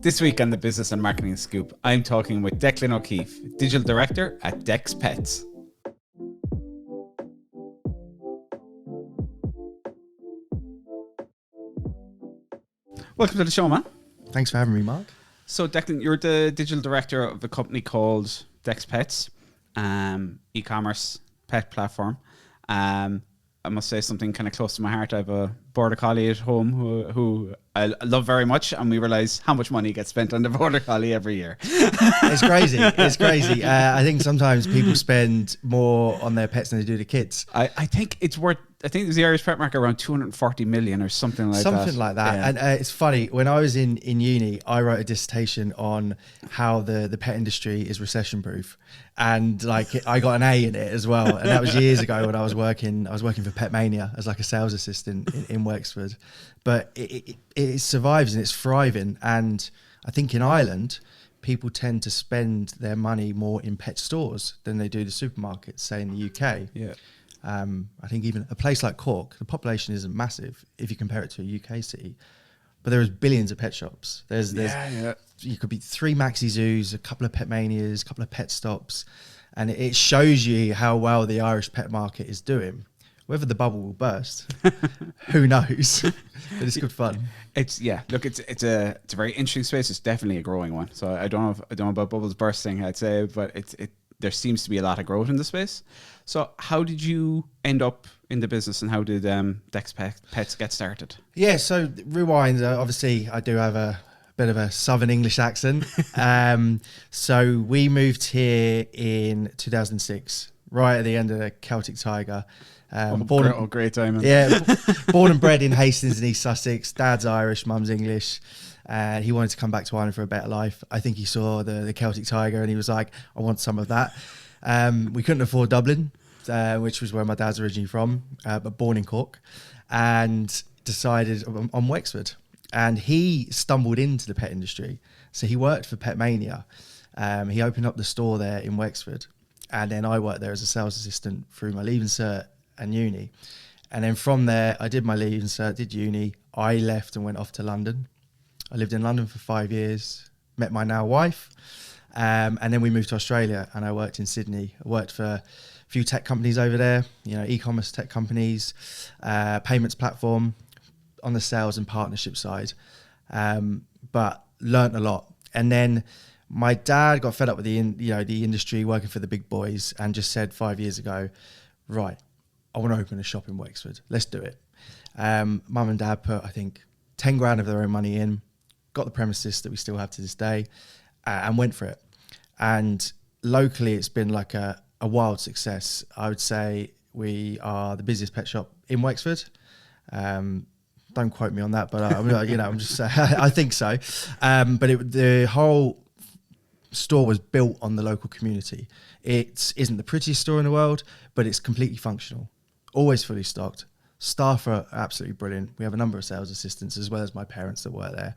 This week on the Business and Marketing Scoop, I'm talking with Declan O'Keeffe, Digital Director at Dex Pets. Welcome to the show, man. Thanks for having me, Mark. So, Declan, you're the Digital Director of a company called Dex Pets, e-commerce pet platform. I must say something kind of close to my heart. I have a border collie at home who I love very much, and we realise how much money gets spent on the border collie every year. It's crazy. It's crazy. I think sometimes people spend more on their pets than they do the kids. I think it's worth. I think there's the Irish pet market around 240 million or something like that. Something like that. Yeah. And it's funny, when I was in uni, I wrote a dissertation on how the pet industry is recession proof. And like I got an A in it as well. And that was years ago when I was working for Pet Mania as like a sales assistant in Wexford. But it survives and it's thriving. And I think in Ireland, people tend to spend their money more in pet stores than they do the supermarkets, say in the UK. Yeah. I think even a place like Cork, the population isn't massive if you compare it to a UK city, but there is billions of pet shops. You could be 3 maxi zoos, a couple of Pet Manias, a couple of pet stops, and it shows you how well the Irish pet market is doing. Whether the bubble will burst, who knows? But it's good fun. It's a very interesting space. It's definitely a growing one. So I don't know about bubbles bursting, I'd say, but there seems to be a lot of growth in the space. So how did you end up in the business, and how did Dex Pets get started? Yeah, so rewind. Obviously, I do have a bit of a Southern English accent. So we moved here in 2006, right at the end of the Celtic Tiger. Great time. Yeah, born and bred in Hastings in East Sussex. Dad's Irish, mum's English. He wanted to come back to Ireland for a better life. I think he saw the Celtic Tiger and he was like, I want some of that. We couldn't afford Dublin, which was where my dad's originally from, but born in Cork, and decided on Wexford. And he stumbled into the pet industry. So he worked for Pet Mania. He opened up the store there in Wexford. And then I worked there as a sales assistant through my Leaving Cert and uni. And then from there, I did my Leaving Cert, did uni. I left and went off to London. I lived in London for 5 years, met my now wife, and then we moved to Australia and I worked in Sydney. I worked for a few tech companies over there, e-commerce tech companies, payments platform on the sales and partnership side, but learnt a lot. And then my dad got fed up with the industry, working for the big boys, and just said 5 years ago, right, I want to open a shop in Wexford. Let's do it. Mum and dad put, I think, 10 grand of their own money in, got the premises that we still have to this day, and went for it. And locally, it's been like a wild success. I would say we are the busiest pet shop in Wexford. Don't quote me on that, but I'm just I think so. But the whole store was built on the local community. It isn't the prettiest store in the world, but it's completely functional, always fully stocked. Staff are absolutely brilliant. We have a number of sales assistants as well as my parents that work there.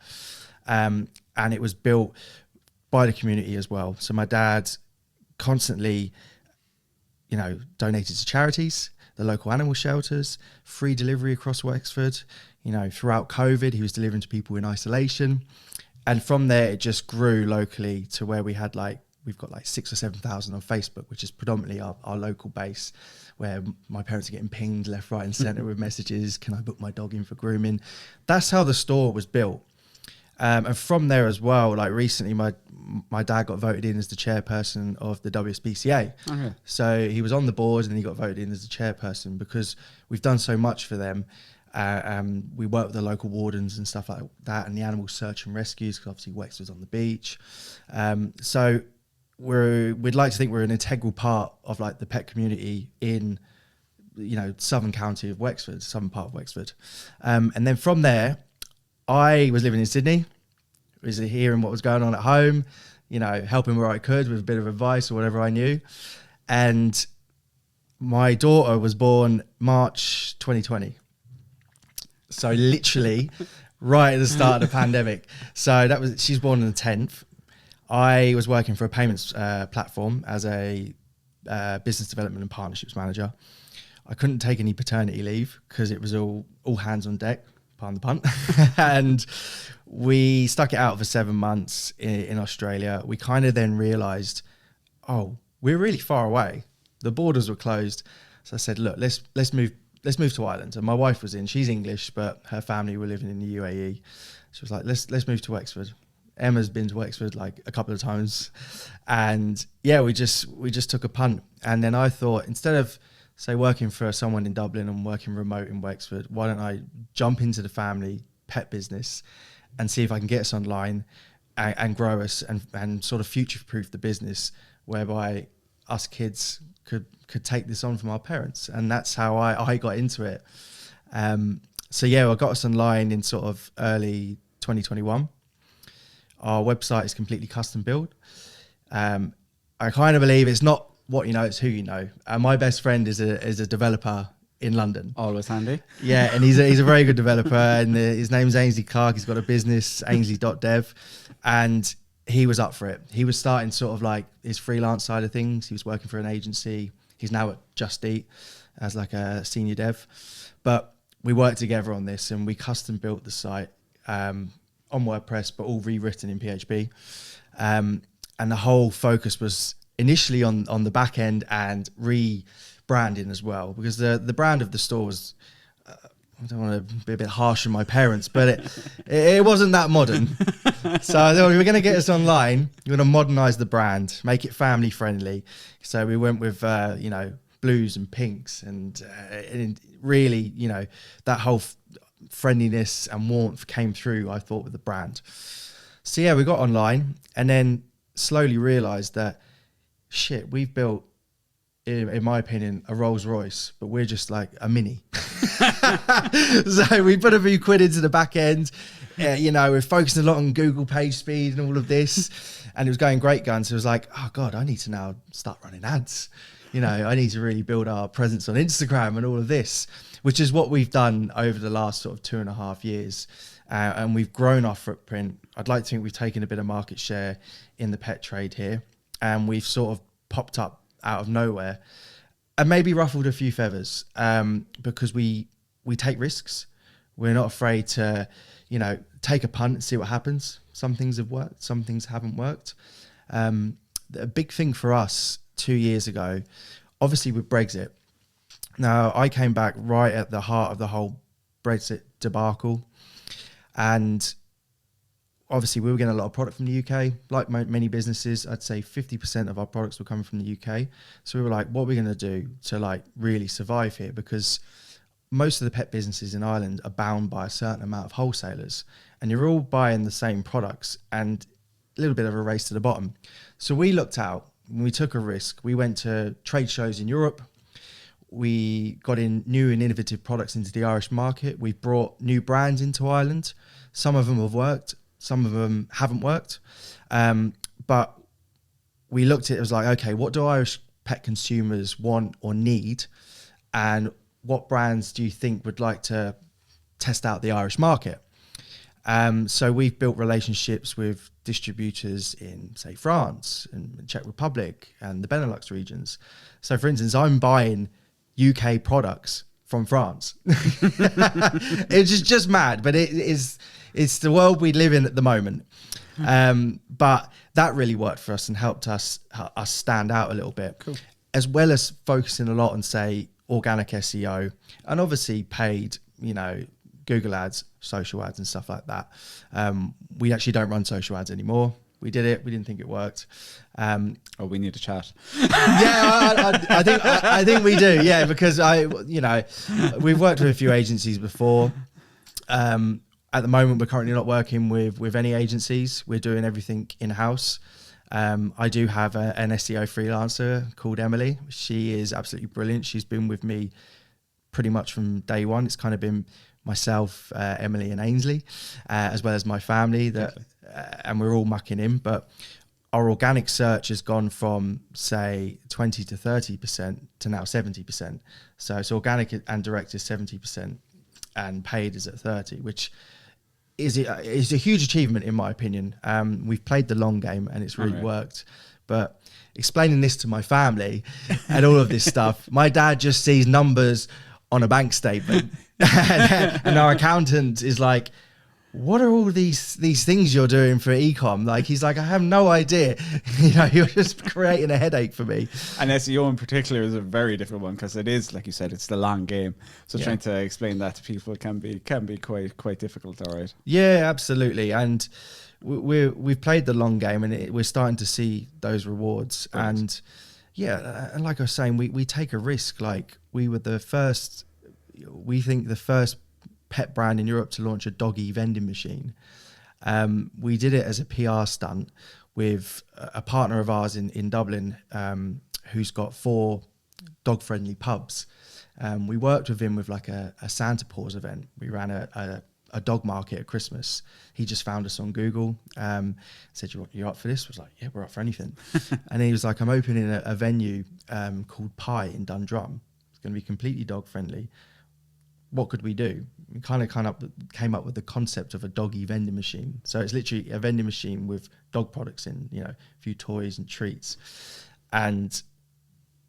And it was built by the community as well. So my dad constantly, donated to charities, the local animal shelters, free delivery across Wexford. Throughout COVID, he was delivering to people in isolation. And from there, it just grew locally to where we've got 6,000 or 7,000 on Facebook, which is predominantly our local base, where my parents are getting pinged left, right and centre with messages. Can I book my dog in for grooming? That's how the store was built. And from there as well, like recently, my dad got voted in as the chairperson of the WSPCA. Okay. So he was on the board and he got voted in as the chairperson because we've done so much for them. We work with the local wardens and stuff like that, and the animal search and rescues, because obviously Wexford's on the beach. So we'd like to think we're an integral part of like the pet community in, southern county of Wexford, southern part of Wexford. And then from there, I was living in Sydney, was hearing what was going on at home, helping where I could with a bit of advice or whatever I knew. And my daughter was born March 2020. So literally right at the start of the pandemic. So she's born on the 10th. I was working for a payments platform as a business development and partnerships manager. I couldn't take any paternity leave because it was all hands on deck pardon the pun. And we stuck it out for 7 months in Australia. We kind of then realised, oh, we're really far away. The borders were closed. So I said, look, let's move to Ireland. And my wife was in. She's English, but her family were living in the UAE. She was like, let's move to Wexford. Emma's been to Wexford like a couple of times, and yeah, we just took a punt. And then I thought, instead of say working for someone in Dublin and working remote in Wexford, why don't I jump into the family pet business and see if I can get us online and grow us and sort of future-proof the business, whereby us kids could take this on from our parents. And that's how I got into it. So yeah, I got us online in sort of early 2021. Our website is completely custom built. I kind of believe it's not what you know, it's who you know. My best friend is a developer in London. Always handy. Yeah, and he's a very good developer, and his name's Ainsley Clark. He's got a business, ainsley.dev, and he was up for it. He was starting sort of like his freelance side of things. He was working for an agency. He's now at Just Eat as like a senior dev. But we worked together on this, and we custom built the site on WordPress, but all rewritten in PHP. And the whole focus was initially on the back end and rebranding as well, because the brand of the store was, I don't want to be a bit harsh on my parents, but it wasn't that modern. So I thought, we're going to get us online, we're going to modernize the brand, make it family friendly. So we went with, blues and pinks and really, that whole friendliness and warmth came through, I thought, with the brand. So yeah, we got online and then slowly realized that shit, we've built, in my opinion, a Rolls Royce, but we're just like a Mini. So we put a few quid into the back end. We're focusing a lot on Google page speed and all of this, and it was going great guns. So it was like, oh God, I need to now start running ads. I need to really build our presence on Instagram and all of this, which is what we've done over the last sort of 2.5 years. And we've grown our footprint. I'd like to think we've taken a bit of market share in the pet trade here, and we've sort of popped up out of nowhere and maybe ruffled a few feathers, because we take risks. We're not afraid to, take a punt and see what happens. Some things have worked, some things haven't worked. A big thing for us 2 years ago, obviously with Brexit. Now, I came back right at the heart of the whole Brexit debacle, and obviously we were getting a lot of product from the UK. Like many businesses, I'd say 50% of our products were coming from the UK. So we were like, what are we going to do to like really survive here? Because most of the pet businesses in Ireland are bound by a certain amount of wholesalers, and you're all buying the same products, and a little bit of a race to the bottom. So we looked out, we took a risk. We went to trade shows in Europe. We got in new and innovative products into the Irish market. We brought new brands into Ireland. Some of them have worked, some of them haven't worked. But we looked at it, it was like, okay, what do Irish pet consumers want or need? And what brands do you think would like to test out the Irish market? So we've built relationships with distributors in, say, France and Czech Republic and the Benelux regions. So, for instance, I'm buying UK products from France. It's just mad, but it's the world we live in at the moment. But that really worked for us and helped us stand out a little bit. Cool. As well as focusing a lot on, say, organic SEO and obviously paid, Google ads, social ads and stuff like that. We actually don't run social ads anymore. We did it. We didn't think it worked. We need to chat. Yeah, I think we do. Yeah, because we've worked with a few agencies before. At the moment, we're currently not working with any agencies. We're doing everything in-house. I do have an SEO freelancer called Emily. She is absolutely brilliant. She's been with me pretty much from day one. It's kind of been myself, Emily and Ainsley, as well as my family, and we're all mucking in. But our organic search has gone from, say, 20 to 30% to now 70%. So it's organic and direct is 70% and paid is at 30%, which is a huge achievement in my opinion. We've played the long game and it's really worked. But explaining this to my family and all of this stuff, my dad just sees numbers on a bank statement. And our accountant is like, what are all these things you're doing for ecom? Like, he's like, I have no idea. You're just creating a headache for me. And SEO in particular is a very different one because it is, like you said, it's the long game. So trying to explain that to people can be quite difficult. All right. Yeah, absolutely. And we've played the long game, and we're starting to see those rewards. Right. And yeah, and like I was saying, we take a risk. Like, we were the first pet brand in Europe to launch a doggy vending machine. We did it as a PR stunt with a partner of ours in Dublin, who's got 4 dog-friendly pubs. We worked with him with like a Santa Paws event. We ran a dog market at Christmas. He just found us on Google, said, you're up for this? I was like, yeah, we're up for anything. And he was like, I'm opening a venue called Pie in Dundrum. It's going to be completely dog-friendly. What could we do? We kind of came up with the concept of a doggy vending machine. So it's literally a vending machine with dog products in, a few toys and treats. And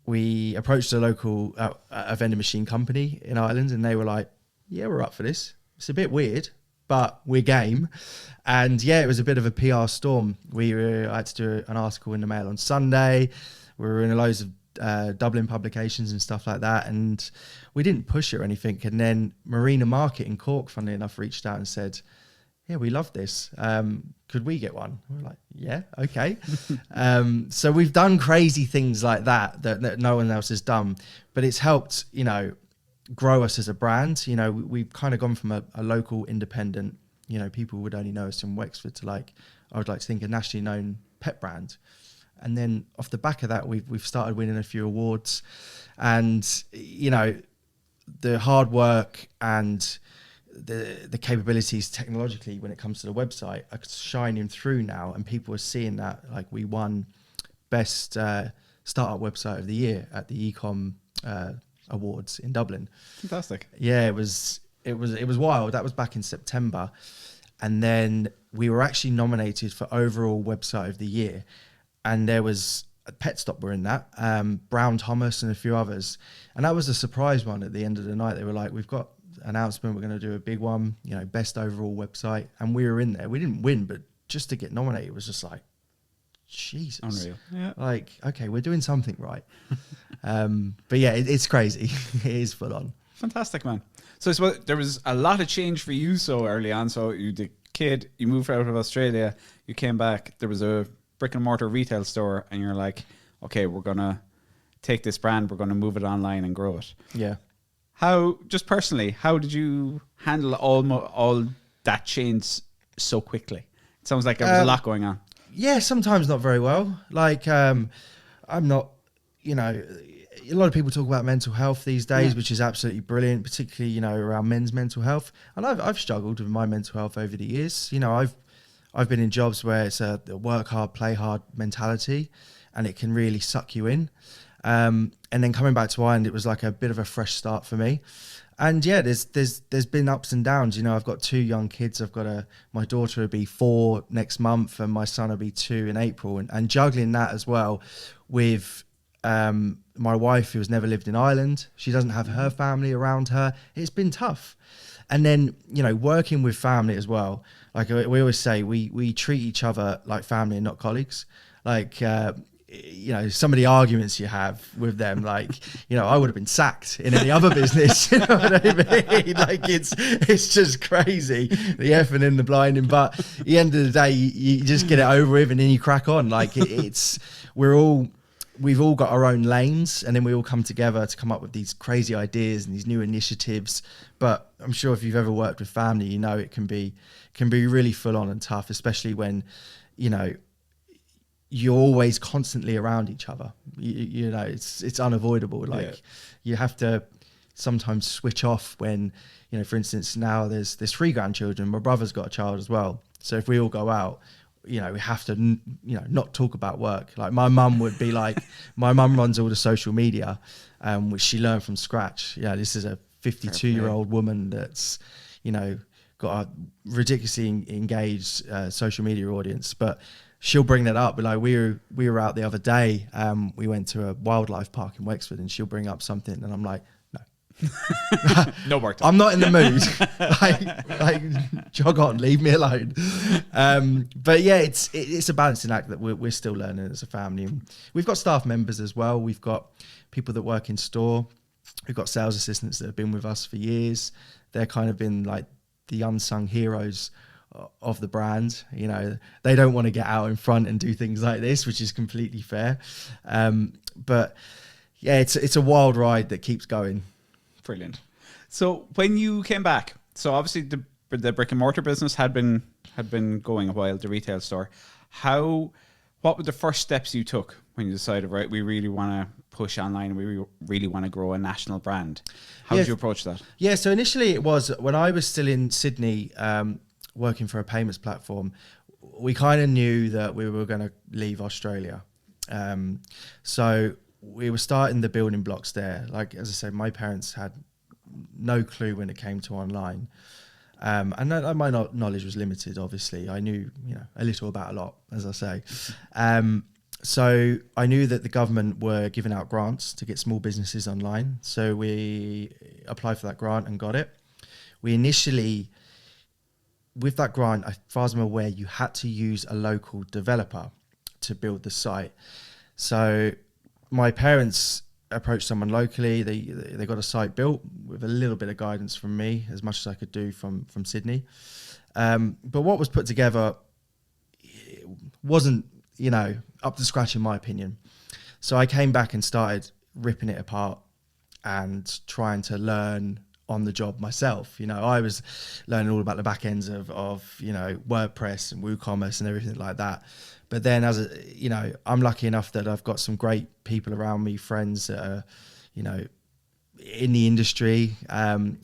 we approached a local a vending machine company in Ireland, and they were like, yeah, we're up for this. It's a bit weird, but we're game. And yeah, it was a bit of a PR storm. I had to do an article in the Mail on Sunday. We were in loads of Dublin publications and stuff like that, and we didn't push it or anything. And then Marina Market in Cork, funnily enough, reached out and said, yeah, we love this, could we get one? We're like, yeah, okay. So we've done crazy things like that no one else has done, but it's helped grow us as a brand. We've kind of gone from a local independent, people would only know us from Wexford, to like, I would like to think, a nationally known pet brand. And then off the back of that, we've started winning a few awards, and the hard work and the capabilities technologically when it comes to the website are shining through now, and people are seeing that. Like, we won best startup website of the year at the Ecom Awards in Dublin. Fantastic. Yeah, it was wild. That was back in September, and then we were actually nominated for overall website of the year. And there was Pet Stop were in that, Brown Thomas and a few others. And that was a surprise one at the end of the night. They were like, we've got an announcement, we're going to do a big one, best overall website. And we were in there. We didn't win, but just to get nominated was just like, Jesus. Unreal. Yeah. Like, okay, we're doing something right. But yeah, it's crazy. It is full on. Fantastic, man. So I suppose there was a lot of change for you so early on. So you the kid, you moved out of Australia, you came back, there was a brick-and-mortar retail store, and you're like, okay, we're going to take this brand, we're going to move it online and grow it. Yeah. How, just personally, how did you handle all that change so quickly? It sounds like there was a lot going on. Yeah, sometimes not very well. Like, I'm not, a lot of people talk about mental health these days, which is absolutely brilliant, particularly, around men's mental health. And I've struggled with my mental health over the years. I've been in jobs where it's a work hard, play hard mentality, and it can really suck you in. And then coming back to Ireland, it was like a bit of a fresh start for me. And yeah, there's been ups and downs. I've got 2 young kids. I've got my daughter will be 4 next month, and my son will be 2 in April. And juggling that as well with my wife, who has never lived in Ireland. She doesn't have her family around her. It's been tough. And then, working with family as well. Like we always say, we treat each other like family and not colleagues. Like, some of the arguments you have with them, like, I would have been sacked in any other business. You know what I mean? Like, it's just crazy, the effing and the blinding. But at the end of the day, you just get it over with, and then you crack on. Like, we've all got our own lanes, and then we all come together to come up with these crazy ideas and these new initiatives. But I'm sure if you've ever worked with family, it can be really full on and tough, especially when, you're always constantly around each other. It's unavoidable. Like, you have to sometimes switch off when, for instance, now there's 3 grandchildren. My brother's got a child as well. So if we all go out, we have to, not talk about work. Like, my mum would be like, my mum runs all the social media, which she learned from scratch. Yeah, this is a 52-year-old woman that's, got a ridiculously engaged social media audience, but she'll bring that up. But like, we were out the other day, we went to a wildlife park in Wexford, and she'll bring up something, and I'm like, no, No work. I'm not in the mood. like jog on, leave me alone. But yeah, it's a balancing act that we're still learning as a family. We've got staff members as well. We've got people that work in store. We've got sales assistants that have been with us for years. They're kind of been like the unsung heroes of the brand. You know, they don't want to get out in front and do things like this, which is completely fair. But yeah, it's a wild ride that keeps going. Brilliant. So when you came back, so obviously the brick and mortar business had been going a while, the retail store. What were the first steps you took when you decided, right, we really want to push online, we really want to grow a national brand? How did you approach that? Yeah, so initially it was when I was still in Sydney, working for a payments platform. We kind of knew that we were going to leave Australia. So we were starting the building blocks there. Like, as I said, my parents had no clue when it came to online. And my knowledge was limited, obviously. I knew, a little about a lot, as I say. So I knew that the government were giving out grants to get small businesses online. So we applied for that grant and got it. We initially, with that grant, as far as I'm aware, you had to use a local developer to build the site. So my parents approached someone locally. They got a site built with a little bit of guidance from me, as much as I could do from Sydney. But what was put together wasn't, up to scratch in my opinion. So I came back and started ripping it apart and trying to learn on the job myself. I was learning all about the back ends of WordPress and WooCommerce and everything like that. But then I'm lucky enough that I've got some great people around me, friends that are, in the industry.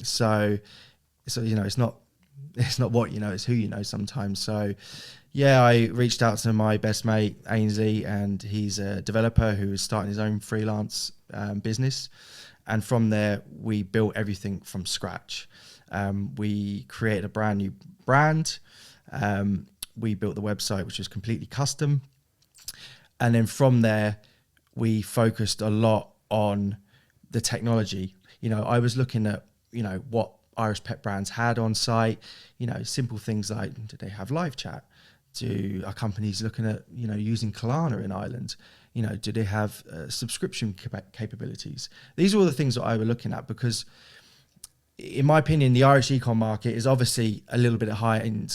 So it's not what it's who you know sometimes. So yeah, I reached out to my best mate Ainsley, and he's a developer who is starting his own freelance business. And from there, we built everything from scratch. We created a brand new brand. We built the website, which was completely custom. And then from there, we focused a lot on the technology. I was looking at, what Irish pet brands had on site, simple things like, do they have live chat? Are companies looking at, using Klarna in Ireland? Do they have subscription capabilities? These are all the things that I were looking at because, in my opinion, the Irish e-com market is obviously a little bit higher in,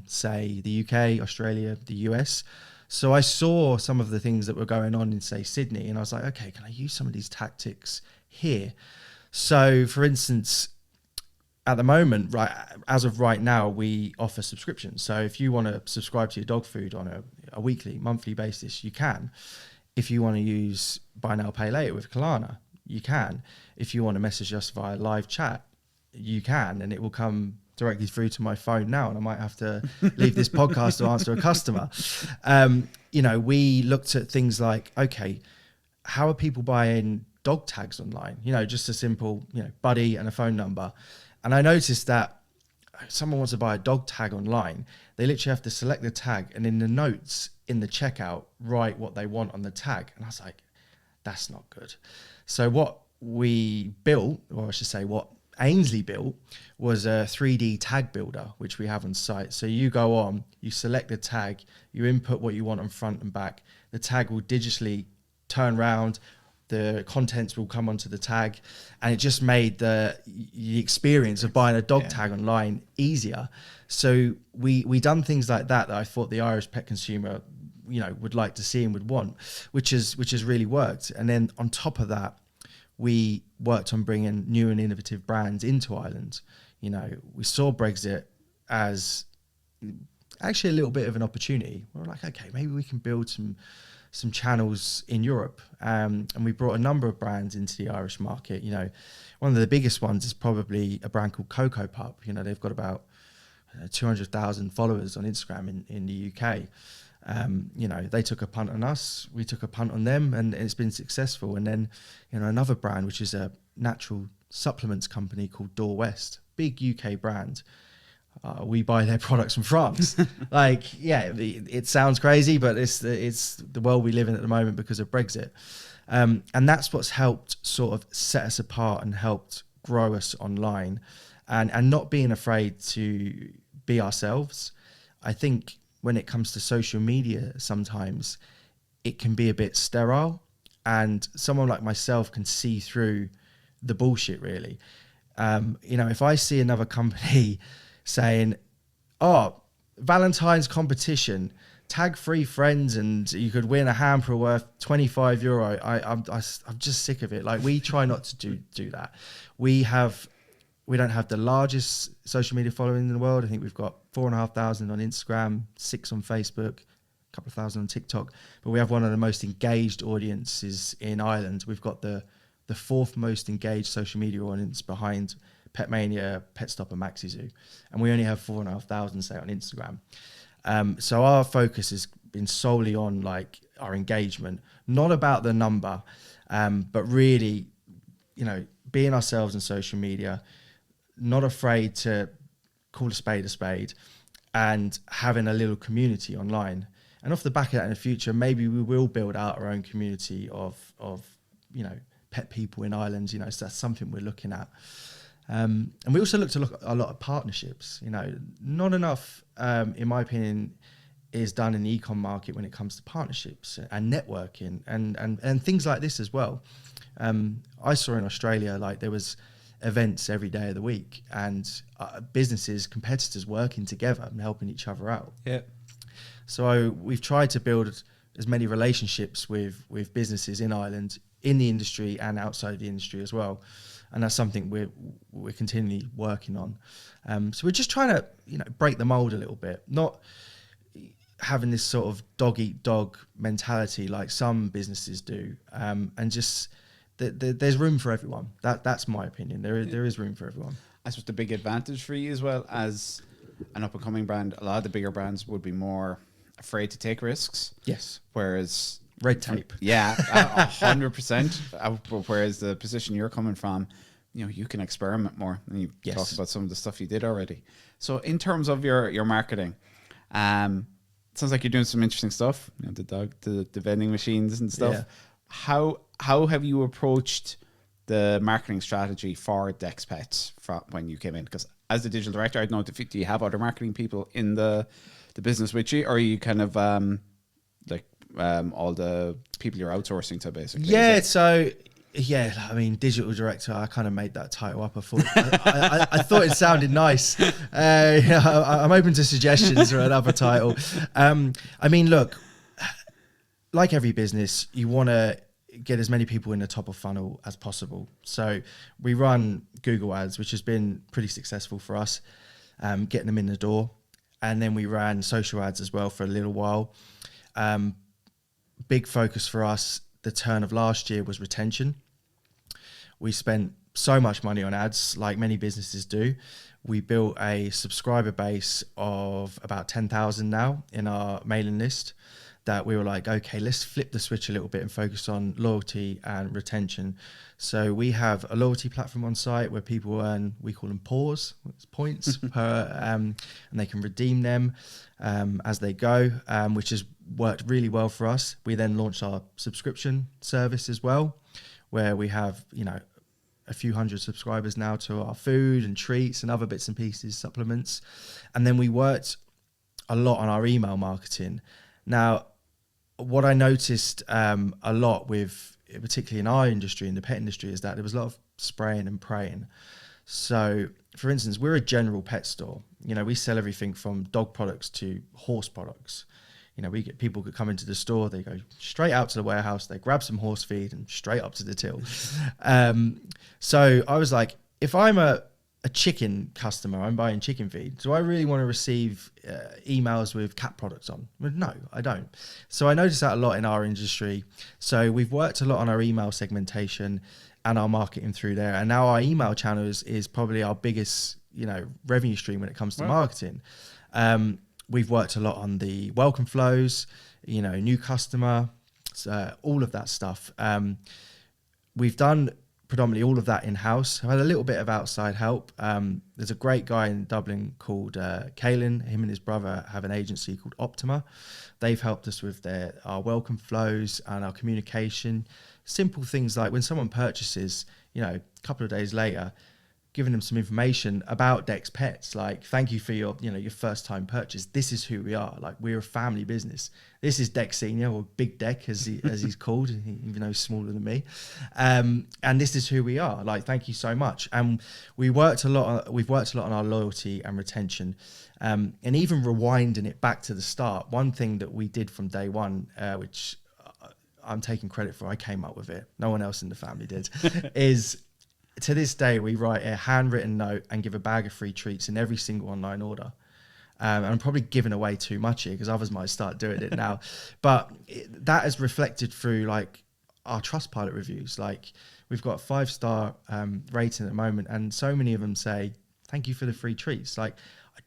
say, the UK, Australia, the US. So I saw some of the things that were going on in, say, Sydney, and I was like, okay, can I use some of these tactics here? So, for instance, at the moment, as of right now, we offer subscriptions. So if you want to subscribe to your dog food on a weekly, monthly basis, you can. If you want to use Buy Now, Pay Later with Klarna, you can. If you want to message us via live chat, you can, and it will come directly through to my phone now, and I might have to leave this podcast to answer a customer. We looked at things like, okay, how are people buying dog tags online? Just a simple, buddy and a phone number. And I noticed that if someone wants to buy a dog tag online, they literally have to select the tag and in the notes in the checkout, write what they want on the tag. And I was like, that's not good. So what we built, or I should say what Ainsley built, was a 3D tag builder, which we have on site. So you go on, you select the tag, you input what you want on front and back. The tag will digitally turn around, the contents will come onto the tag, and it just made the experience of buying a dog tag online easier. So we done things like that I thought the Irish pet consumer, would like to see and would want, which has really worked. And then on top of that, we worked on bringing new and innovative brands into Ireland. We saw Brexit as actually a little bit of an opportunity. We're like, okay, maybe we can build some channels in Europe. And we brought a number of brands into the Irish market. One of the biggest ones is probably a brand called Cocoa Pup. They've got about 200,000 followers on Instagram in the UK. They took a punt on us, we took a punt on them, and it's been successful. And then, another brand, which is a natural supplements company called Door West, big UK brand. We buy their products from France. It sounds crazy, but it's the world we live in at the moment because of Brexit. And that's what's helped sort of set us apart and helped grow us online, and not being afraid to be ourselves. I think when it comes to social media, sometimes it can be a bit sterile, and someone like myself can see through the bullshit, really. If I see another company saying, oh, Valentine's competition, tag 3 friends and you could win a hamper worth €25. I'm just sick of it. Like, we try not to do that. We don't have the largest social media following in the world. I think we've got 4,500 on Instagram, 6 on Facebook, a couple of thousand on TikTok. But we have one of the most engaged audiences in Ireland. We've got the 4th most engaged social media audience behind Petmania, Pet Stop and Maxi Zoo. And we only have 4,500, say, on Instagram. So our focus has been solely on like our engagement, not about the number, but really, being ourselves in social media, not afraid to call a spade, and having a little community online. And off the back of that in the future, maybe we will build out our own community of pet people in Ireland. So that's something we're looking at. And we also look at a lot of partnerships. Not enough, in my opinion, is done in the e-com market when it comes to partnerships and networking and things like this as well. I saw in Australia, like, there was events every day of the week, and competitors working together and helping each other out. Yeah. So we've tried to build as many relationships with businesses in Ireland, in the industry and outside the industry as well. And that's something we're continually working on. So we're just trying to, break the mold a little bit, not having this sort of dog eat dog mentality like some businesses do, and just there's room for everyone. That's my opinion. There is room for everyone. I suppose the big advantage for you as well as an up and coming brand, a lot of the bigger brands would be more afraid to take risks. Yes. Whereas red tape. Yeah, 100%. Whereas the position you're coming from, you can experiment more. And you talked about some of the stuff you did already. So in terms of your marketing, it sounds like you're doing some interesting stuff. The vending machines and stuff. Yeah. How have you approached the marketing strategy for Dex Pets when you came in? Because as the digital director, I don't know, do you have other marketing people in the business with you, or are you kind of all the people you're outsourcing to, basically? Yeah, I mean, digital director, I kind of made that title up. I thought it sounded nice. I'm open to suggestions for another title. I mean, look, like every business, you want to get as many people in the top of funnel as possible. So we run Google ads, which has been pretty successful for us, getting them in the door. And then we ran social ads as well for a little while. Big focus for us, the turn of last year, was retention. We spent so much money on ads, like many businesses do. We built a subscriber base of about 10,000 now in our mailing list, that we were like, okay, let's flip the switch a little bit and focus on loyalty and retention. So we have a loyalty platform on site where people earn, we call them points per, and they can redeem them as they go, which has worked really well for us. We then launched our subscription service as well, where we have, a few hundred subscribers now to our food and treats and other bits and pieces, supplements. And then we worked a lot on our email marketing. Now, what I noticed a lot with, particularly in our industry, in the pet industry, is that there was a lot of spraying and praying. So, for instance, we're a general pet store. We sell everything from dog products to horse products. We get people could come into the store, they go straight out to the warehouse, they grab some horse feed and straight up to the till. So I was like, if I'm a chicken customer, I'm buying chicken feed, do I really want to receive emails with cat products on? Well, no, I don't. So I noticed that a lot in our industry. So we've worked a lot on our email segmentation and our marketing through there. And now our email channel is probably our biggest, revenue stream when it comes to marketing. We've worked a lot on the welcome flows, new customer, all of that stuff. We've done predominantly all of that in-house. I've had a little bit of outside help. There's a great guy in Dublin called Kaelin. Him and his brother have an agency called Optima. They've helped us with our welcome flows and our communication. Simple things like when someone purchases, a couple of days later, giving them some information about Dex Pets. Like, thank you for your, you know, your first time purchase. This is who we are. Like, we're a family business. This is Dex Senior, or Big Deck as he's called, even though he's smaller than me. And this is who we are. Like, thank you so much. And we've worked a lot on our loyalty and retention. And even rewinding it back to the start, one thing that we did from day one, which I'm taking credit for, I came up with it, no one else in the family did, is to this day, we write a handwritten note and give a bag of free treats in every single online order. And I'm probably giving away too much here because others might start doing it now. But that is reflected through like our Trustpilot reviews. Like, we've got a 5-star rating at the moment, and so many of them say, thank you for the free treats. Like,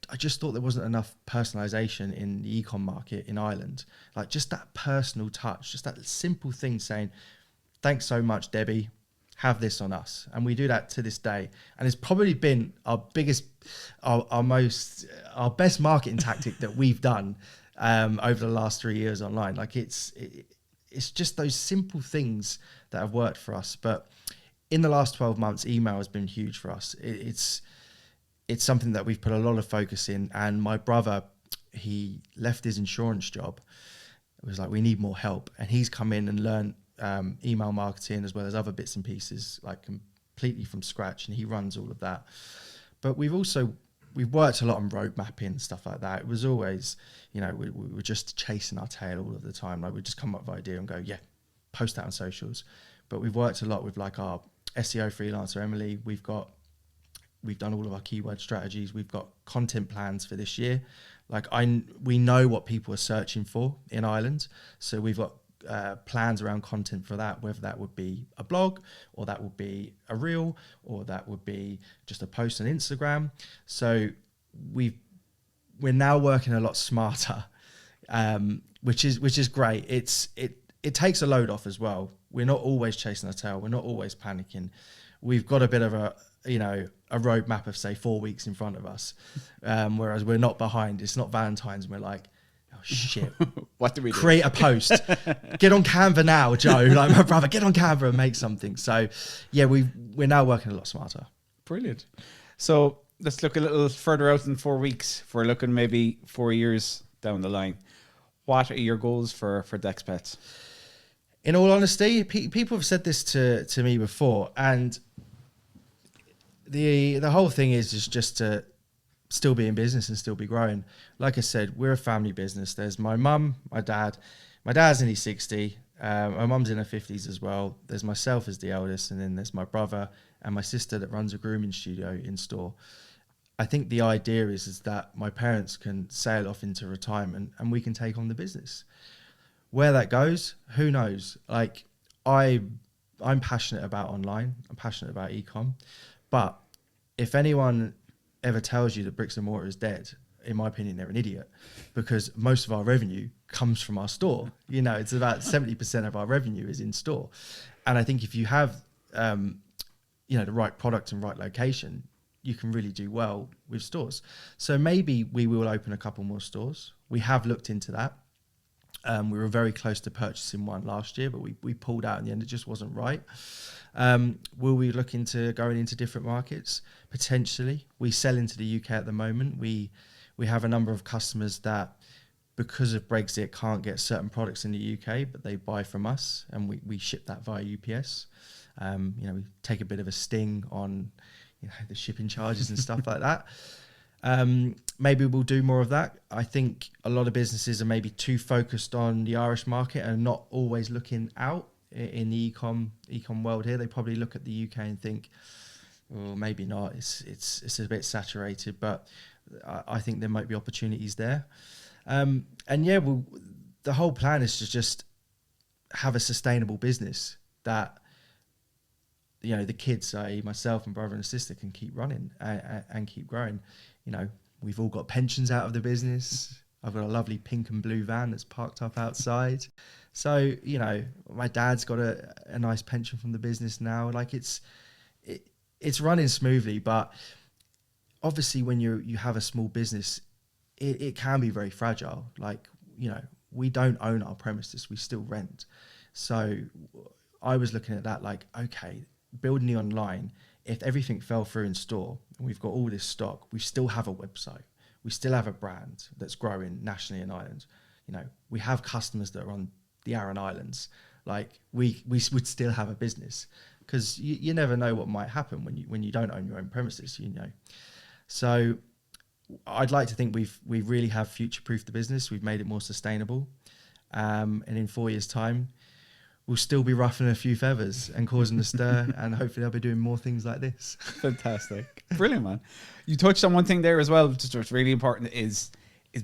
I just thought there wasn't enough personalization in the e-com market in Ireland. Like, just that personal touch, just that simple thing saying, thanks so much, Debbie. Have this on us. And we do that to this day. And it's probably been our biggest, our best marketing tactic that we've done over the last 3 years online. Like, it's just those simple things that have worked for us. But in the last 12 months, email has been huge for us. It's something that we've put a lot of focus in. And my brother, he left his insurance job. It was like, we need more help. And he's come in and learned email marketing as well as other bits and pieces, like completely from scratch, and he runs all of that. But we've worked a lot on road mapping and stuff like that. It was always, you know, we were just chasing our tail all of the time. Like, we'd just come up with an idea and go, yeah, post that on socials. But we've worked a lot with like our SEO freelancer Emily. We've done all of our keyword strategies. We've got content plans for this year. Like, we know what people are searching for in Ireland, so we've got plans around content for that, whether that would be a blog, or that would be a reel, or that would be just a post on Instagram. So we're now working a lot smarter, which is great. It takes a load off as well. We're not always chasing our tail. We're not always panicking. We've got a bit of a roadmap of, say, 4 weeks in front of us, whereas we're not behind. It's not Valentine's and we're like, oh shit, what do we do? Create a post. Get on Canva now, Joe. Like, my brother, get on Canva and make something. So yeah, we're now working a lot smarter. Brilliant. So let's look a little further out than 4 weeks. If we're looking maybe 4 years down the line, what are your goals for Dex Pets? In all honesty, people have said this to me before, and the whole thing is just to still be in business and still be growing. Like I said, we're a family business. There's my mum, my dad. My dad's in his 60. My mum's in her 50s as well. There's myself as the eldest, and then there's my brother and my sister that runs a grooming studio in store. I think the idea is that my parents can sail off into retirement and we can take on the business. Where that goes, who knows? Like, I'm passionate about online. I'm passionate about e-com. But if anyone ever tells you that bricks and mortar is dead, in my opinion, they're an idiot, because most of our revenue comes from our store. You know, it's about 70% of our revenue is in store. And I think if you have, the right product and right location, you can really do well with stores. So maybe we will open a couple more stores. We have looked into that. We were very close to purchasing one last year, but we pulled out in the end. It just wasn't right. Will we look into going into different markets? Potentially. We sell into the UK at the moment. We have a number of customers that, because of Brexit, can't get certain products in the UK, but they buy from us, and we ship that via UPS. We take a bit of a sting on the shipping charges and stuff like that. Maybe we'll do more of that. I think a lot of businesses are maybe too focused on the Irish market and not always looking out in the e-com world here. They probably look at the UK and think, well, maybe not. It's a bit saturated, but I think there might be opportunities there. The whole plan is to just have a sustainable business that the kids, i.e. myself and brother and sister, can keep running and keep growing. We've all got pensions out of the business. I've got a lovely pink and blue van that's parked up outside. So, my dad's got a nice pension from the business now. Like, it's running smoothly, but obviously when you have a small business, it can be very fragile. Like, we don't own our premises, we still rent. So I was looking at that like, okay, building the online, if everything fell through in store and we've got all this stock, we still have a website, we still have a brand that's growing nationally in Ireland. You know, we have customers that are on the Aran Islands. Like we would still have a business, because you never know what might happen when you don't own your own premises, you know. So I'd like to think we really have future-proofed the business. We've made it more sustainable, and in 4 years' time, we'll still be ruffling a few feathers and causing a stir, and hopefully I'll be doing more things like this. Fantastic. Brilliant, man. You touched on one thing there as well, just what's really important is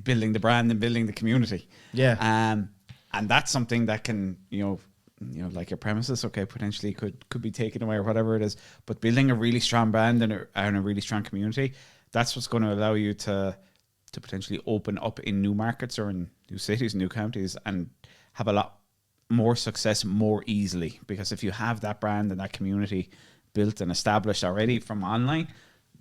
building the brand and building the community. Yeah. And that's something that can, you know, like your premises, okay, potentially could be taken away or whatever it is, but building a really strong brand and a really strong community, that's what's going to allow you to potentially open up in new markets or in new cities, new counties, and have a lot more success more easily. Because if you have that brand and that community built and established already from online,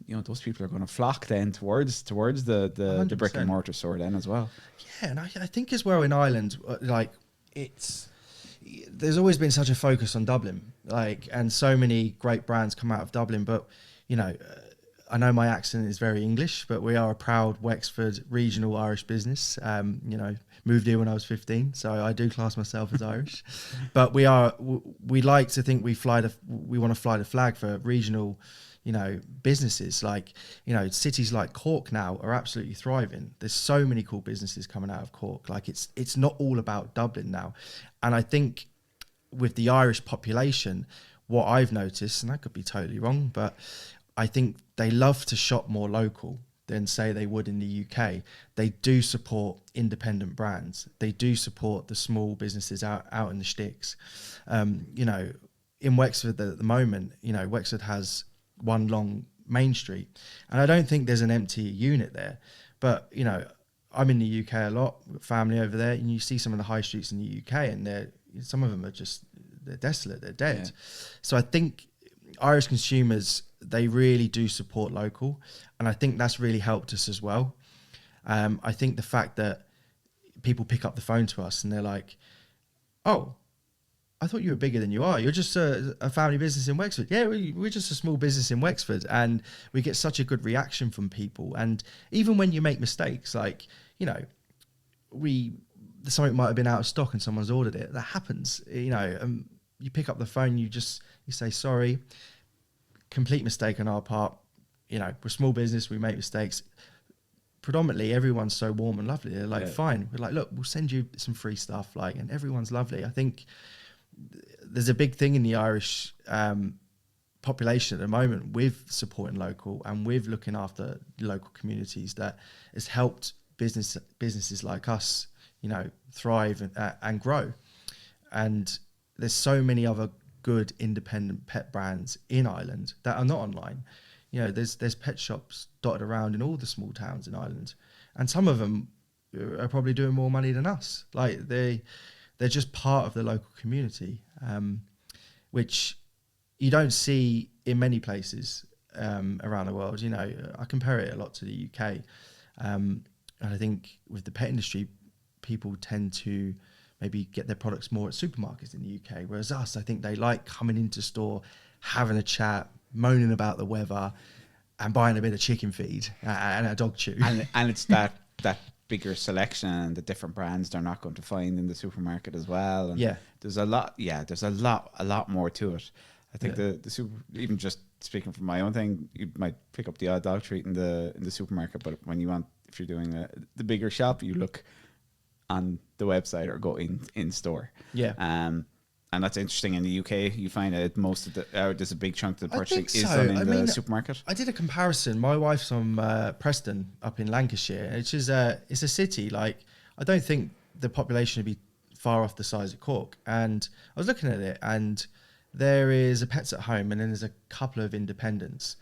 you know, those people are going to flock then towards the brick and mortar store then as well. Yeah, and I think as well in Ireland, like there's always been such a focus on Dublin, like, and so many great brands come out of Dublin. But you know, I know my accent is very English, but we are a proud Wexford regional Irish business. You know, moved here when I was 15, so I do class myself as Irish. But we like to think we want to fly the flag for regional, you know, businesses. Like, you know, cities like Cork now are absolutely thriving. There's so many cool businesses coming out of Cork. Like it's not all about Dublin now. And I think with the Irish population, what I've noticed, and I could be totally wrong, but I think they love to shop more local than say they would in the UK. They do support independent brands. They do support the small businesses out in the sticks. You know, in Wexford at the moment, you know, Wexford has one long main street, and I don't think there's an empty unit there. But you know, I'm in the UK a lot, family over there, and you see some of the high streets in the UK, and some of them are they're desolate, they're dead. Yeah. So I think Irish consumers, they really do support local, and I think that's really helped us as well. I think the fact that people pick up the phone to us and they're like, "Oh, I thought you were bigger than you are. You're just a family business in Wexford." Yeah, we're just a small business in Wexford, and we get such a good reaction from people. And even when you make mistakes, like, you know, something might have been out of stock and someone's ordered it. That happens, you know. You pick up the phone, you say sorry. Complete mistake on our part. You know, we're a small business, we make mistakes. Predominantly, everyone's so warm and lovely. They're like, fine. We're like, look, we'll send you some free stuff, like, and everyone's lovely. I think there's a big thing in the Irish population at the moment with supporting local and with looking after local communities that has helped businesses like us, you know, thrive and grow. And there's so many other good independent pet brands in Ireland that are not online. You know, there's pet shops dotted around in all the small towns in Ireland, and some of them are probably doing more money than us. Like they're just part of the local community, which you don't see in many places around the world. You know, I compare it a lot to the UK, and I think with the pet industry, people tend to maybe get their products more at supermarkets in the UK, whereas us, I think they like coming into store, having a chat, moaning about the weather, and buying a bit of chicken feed and a dog chew. And it's that bigger selection and the different brands they're not going to find in the supermarket as well. And there's a lot more to it. I think even just speaking from my own thing, you might pick up the odd dog treat in the supermarket, but if you're doing the bigger shop, you look on the website or go in store. And that's interesting. In the UK, you find that most of there's a big chunk of the purchasing is done in the supermarket. I did a comparison. My wife's from Preston, up in Lancashire, which is it's a city. Like, I don't think the population would be far off the size of Cork. And I was looking at it, and there is a Pets at Home, and then there's a couple of independents.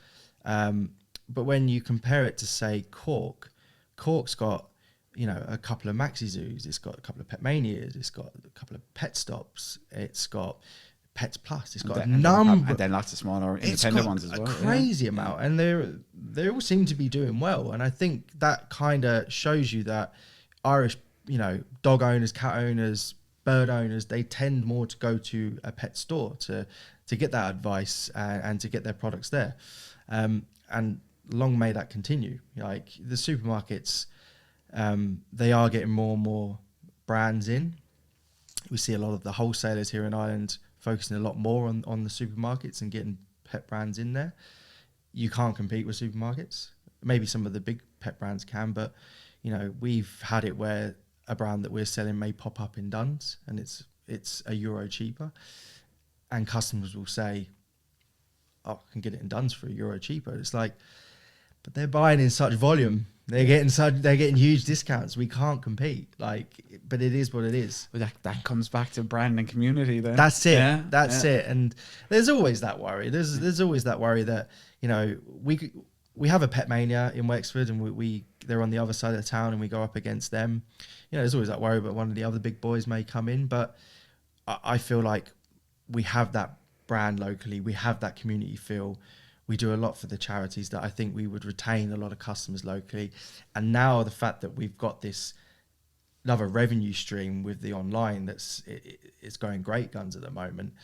But when you compare it to, say, Cork's got, you know, a couple of Maxi Zoos, it's got a couple of Pet Manias, it's got a couple of Pet Stops, it's got Pets Plus, it's got a number, and then lots of smaller independent ones as well. A crazy amount, and they all seem to be doing well. And I think that kind of shows you that Irish, you know, dog owners, cat owners, bird owners, they tend more to go to a pet store to to get that advice and to get their products there. And long may that continue. Like the supermarkets, they are getting more and more brands in. We see a lot of the wholesalers here in Ireland focusing a lot more on the supermarkets and getting pet brands in there. You can't compete with supermarkets. Maybe some of the big pet brands can, but you know, we've had it where a brand that we're selling may pop up in Dunnes and it's €1 cheaper, and customers will say, "Oh, I can get it in Dunnes for €1 cheaper." It's like, but they're buying in such volume. They're getting huge discounts. We can't compete. Like, but it is what it is. Well, that comes back to brand and community then. That's it. Yeah, that's it. And there's always that worry. There's always that worry that, you know, we have a Pet Mania in Wexford, and they're on the other side of the town, and we go up against them. You know, there's always that worry, but one of the other big boys may come in. But I feel like we have that brand locally. We have that community feel. We do a lot for the charities that I think we would retain a lot of customers locally. And now the fact that we've got this another revenue stream with the online it's going great guns at the moment.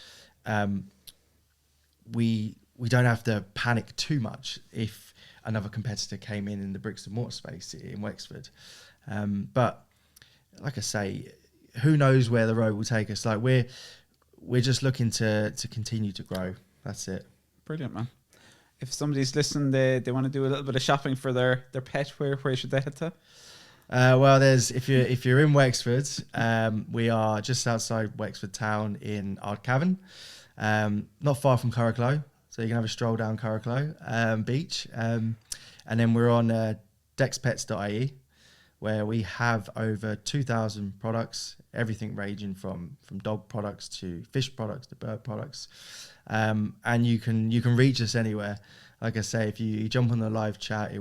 We don't have to panic too much if another competitor came in the bricks and mortar space in Wexford. But like I say, who knows where the road will take us? Like we're just looking to continue to grow. That's it. Brilliant, man. If somebody's listening, they want to do a little bit of shopping for their pet, where should they head to? Well, if you're in Wexford, we are just outside Wexford town in Ardcavan, not far from Curracloe, so you can have a stroll down Curracloe beach, and then we're on dexpets.ie, where we have over 2,000 products, everything ranging from dog products to fish products to bird products. And you can reach us anywhere. Like I say, if you jump on the live chat, it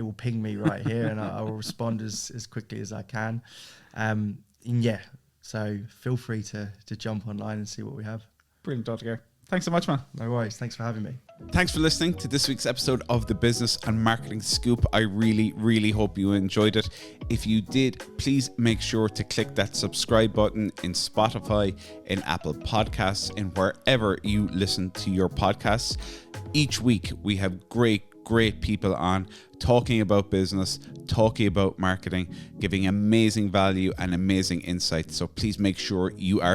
will ping me right here, and I will respond as quickly as I can. And yeah, so feel free to jump online and see what we have. Brilliant, Dr. Gare. Thanks so much, man. No worries. Thanks for having me. Thanks for listening to this week's episode of the Business and Marketing Scoop. I really, really hope you enjoyed it. If you did, please make sure to click that subscribe button in Spotify, in Apple Podcasts, and wherever you listen to your podcasts. Each week, we have great people on talking about business, talking about marketing, giving amazing value and amazing insights. So please make sure you are